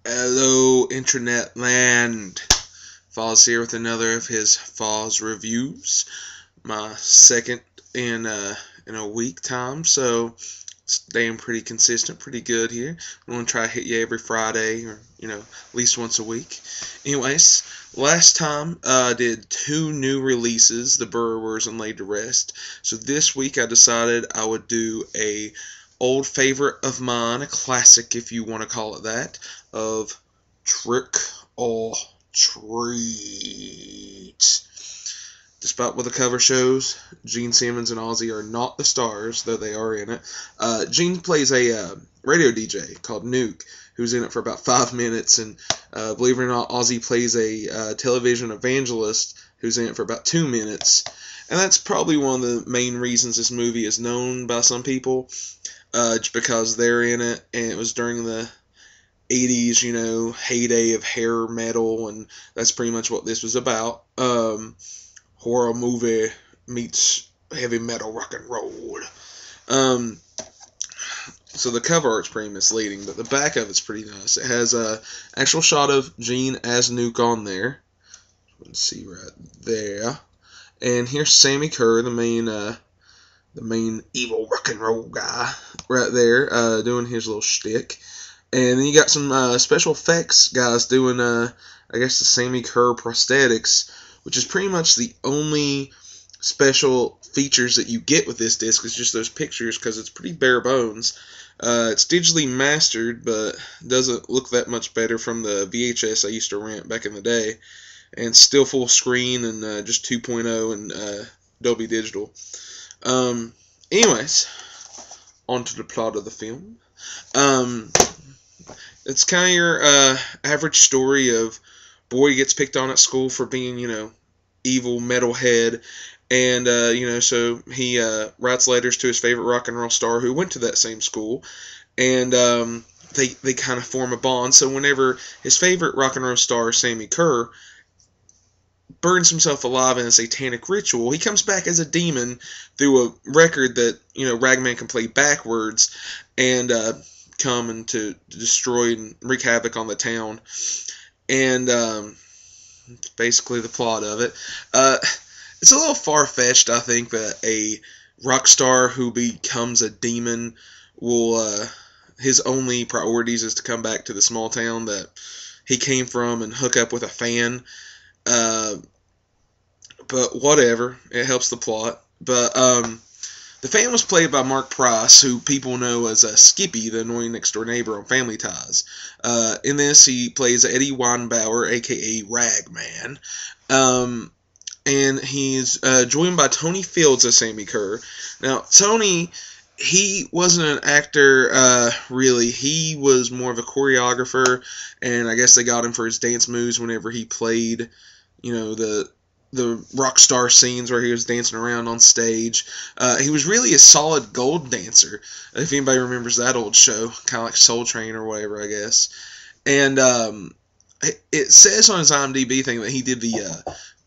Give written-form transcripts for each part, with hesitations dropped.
Hello, Internet Land. FOZ here with another of his FOZ reviews. My second in a week time, so staying pretty consistent, pretty good here. I'm gonna try to hit you every Friday, or at least once a week. Anyways, last time I did 2 new releases, The Burrowers and Laid to Rest. So this week I decided I would do a old favorite of mine, a classic if you want to call it that, of Trick or Treat. Despite what the cover shows, Gene Simmons and Ozzy are not the stars, though they are in it. Gene plays a radio DJ called Nuke, who's in it for about 5 minutes, and believe it or not, Ozzy plays a television evangelist who's in it for about 2 minutes. And that's probably one of the main reasons this movie is known by some people, just because they're in it, and it was during the 80s, heyday of hair metal, and that's pretty much what this was about. Horror movie meets heavy metal rock and roll. So the cover art's pretty misleading, but the back of it's pretty nice. It has a actual shot of Gene as Nuke on there. You can see right there. And here's Sammy Kerr, the main evil rock and roll guy, right there, doing his little shtick. And then you got some special effects guys doing, I guess, the Sammy Kerr prosthetics, which is pretty much the only special features that you get with this disc. It's just those pictures, because it's pretty bare bones. It's digitally mastered, but doesn't look that much better from the VHS I used to rent back in the day. And still full screen and just 2.0 and Dolby Digital. Anyways, on to the plot of the film. It's kind of your average story of boy gets picked on at school for being, evil metalhead, and, so he writes letters to his favorite rock and roll star who went to that same school, and they kind of form a bond. So whenever his favorite rock and roll star, Sammy Kerr, burns himself alive in a satanic ritual, he comes back as a demon through a record that, Ragman can play backwards, and come and to destroy and wreak havoc on the town. And basically the plot of it. It's a little far-fetched, I think, that a rock star who becomes a demon will, his only priorities is to come back to the small town that he came from and hook up with a fan. But whatever, it helps the plot. But the fan was played by Mark Price, who people know as Skippy, the annoying next-door neighbor on Family Ties. In this, he plays Eddie Weinbauer, a.k.a. Ragman. And he's joined by Tony Fields as Sammy Kerr. Now, Tony, he wasn't an actor, really. He was more of a choreographer, and I guess they got him for his dance moves whenever he played, the rock star scenes where he was dancing around on stage. He was really a solid gold dancer, if anybody remembers that old show, kind of like Soul Train or whatever, I guess. And it says on his IMDb thing that he did the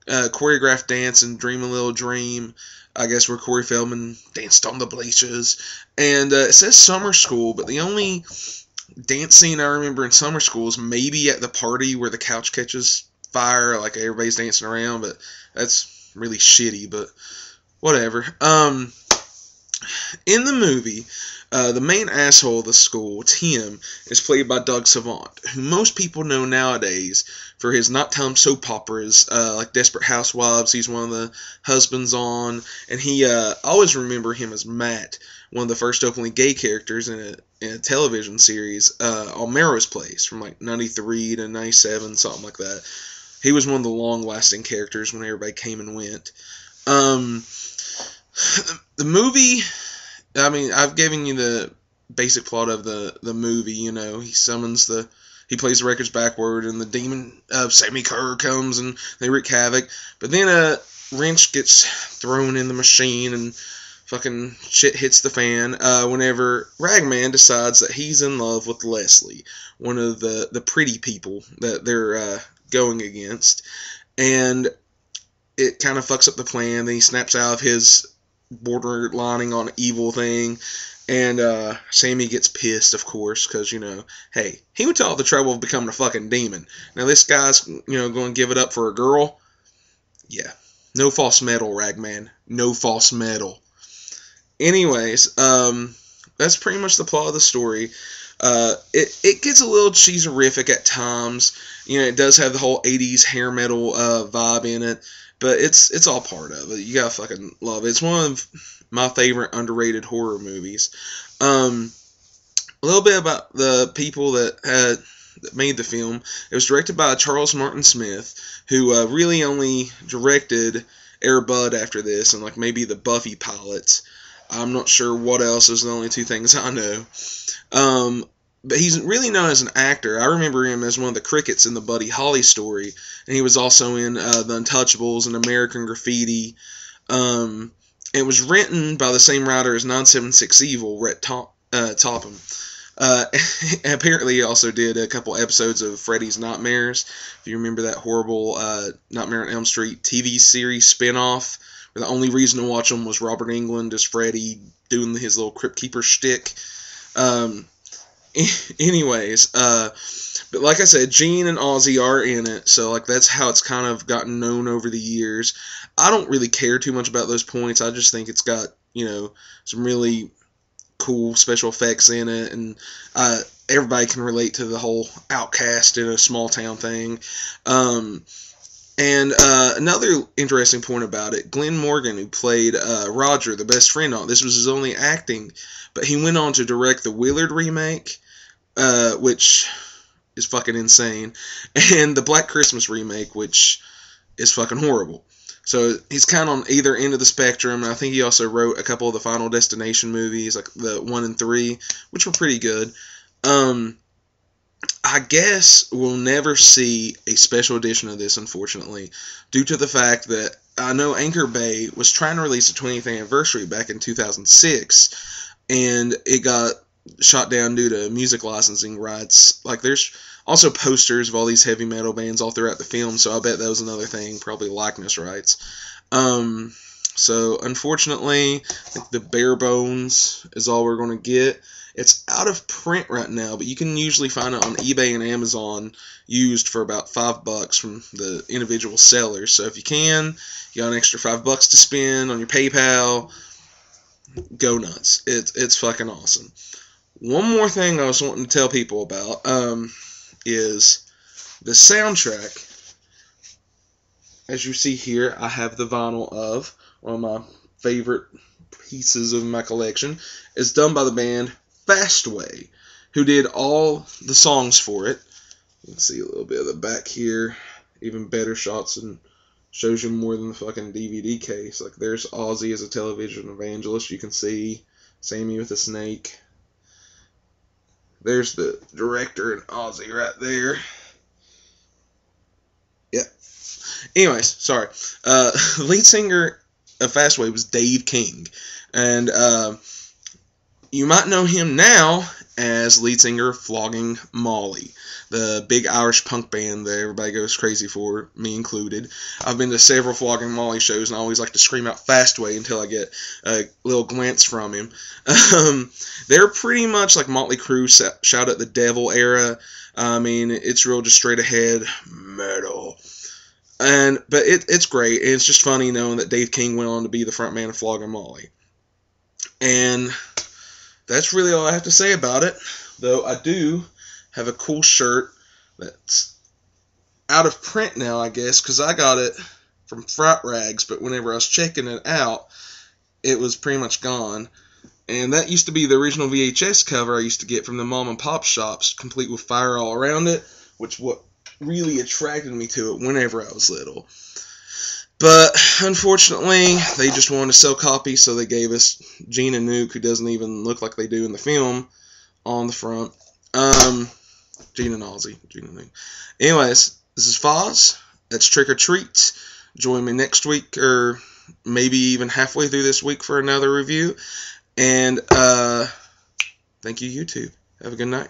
choreographed dance in Dream a Little Dream, I guess, where Corey Feldman danced on the bleachers. And it says summer school, but the only dance scene I remember in summer school is maybe at the party where the couch catches fire, like everybody's dancing around, but that's really shitty, but whatever. In the movie, the main asshole of the school, Tim, is played by Doug Savant, who most people know nowadays for his nighttime soap operas, like Desperate Housewives. He's one of the husbands on, and I always remember him as Matt, one of the first openly gay characters in a television series, on Melrose Place, from like 93 to 97, something like that. He was one of the long-lasting characters when everybody came and went. The movie, I mean, I've given you the basic plot of the movie. He plays the records backward, and the demon of Sammy Kerr comes, and they wreak havoc. But then a wrench gets thrown in the machine, and fucking shit hits the fan whenever Ragman decides that he's in love with Leslie, one of the pretty people that they're going against, and it kind of fucks up the plan. Then he snaps out of his borderlining on evil thing, And Sammy gets pissed, of course, because, hey, he went to all the trouble of becoming a fucking demon. Now this guy's, going to give it up for a girl? Yeah. No false metal, Ragman. No false metal. Anyways, that's pretty much the plot of the story. It gets a little cheeserific at times. It does have the whole 80s hair metal vibe in it, but it's all part of it. You gotta fucking love it. It's one of my favorite underrated horror movies. A little bit about the people that made the film. It was directed by Charles Martin Smith, who really only directed Air Bud after this, and like maybe the Buffy pilots. I'm not sure what else. Those are the only two things I know. But he's really known as an actor. I remember him as one of the crickets in the Buddy Holly story, and he was also in The Untouchables and American Graffiti. It was written by the same writer as 976 Evil, Rhett Topham. Apparently he also did a couple episodes of Freddy's Nightmares. If you remember that horrible Nightmare on Elm Street TV series spinoff, where the only reason to watch them was Robert Englund as Freddy doing his little Crypt Keeper shtick. Anyways, but like I said, Gene and Ozzy are in it, so like that's how it's kind of gotten known over the years. I don't really care too much about those points. I just think it's got, some really cool special effects in it, and everybody can relate to the whole outcast in a small town thing. And another interesting point about it, Glenn Morgan, who played Roger, the best friend on this was his only acting, but he went on to direct the Willard remake, which is fucking insane, and the Black Christmas remake, which is fucking horrible. So he's kind of on either end of the spectrum, and I think he also wrote a couple of the Final Destination movies, like the 1 and 3, which were pretty good. I guess we'll never see a special edition of this, unfortunately, due to the fact that I know Anchor Bay was trying to release a 20th anniversary back in 2006, and it got shot down due to music licensing rights. Like, there's also posters of all these heavy metal bands all throughout the film, so I bet that was another thing, probably likeness rights. So, unfortunately, I think the bare bones is all we're going to get. It's out of print right now, but you can usually find it on eBay and Amazon used for about $5 from the individual sellers. So if you can, you got an extra $5 to spend on your PayPal, go nuts. It's fucking awesome. One more thing I was wanting to tell people about is the soundtrack. As you see here, I have the vinyl of one of my favorite pieces of my collection. It's done by the band Fastway, who did all the songs for it. You can see a little bit of the back here, even better shots, and shows you more than the fucking DVD case. Like, there's Ozzy as a television evangelist, you can see Sammy with a snake. There's the director and Ozzy right there. Yep. Anyways, sorry. The lead singer of Fastway was Dave King, and you might know him now as lead singer of Flogging Molly, the big Irish punk band that everybody goes crazy for, me included. I've been to several Flogging Molly shows, and I always like to scream out Fastway until I get a little glance from him. They're pretty much like Motley Crue, Shout at the Devil era. I mean, it's real just straight ahead metal. But it's great. It's just funny knowing that Dave King went on to be the front man of Flogging Molly. And that's really all I have to say about it, though I do have a cool shirt that's out of print now, I guess, because I got it from Fright Rags, but whenever I was checking it out, it was pretty much gone. And that used to be the original VHS cover I used to get from the mom and pop shops, complete with fire all around it, which what really attracted me to it whenever I was little. But, unfortunately, they just wanted to sell copies, so they gave us Gene and Nuke, who doesn't even look like they do in the film, on the front. Gene and Ozzy. Gene and Nuke. Anyways, this is FOZ. That's Trick or Treat. Join me next week, or maybe even halfway through this week for another review. And, thank you, YouTube. Have a good night.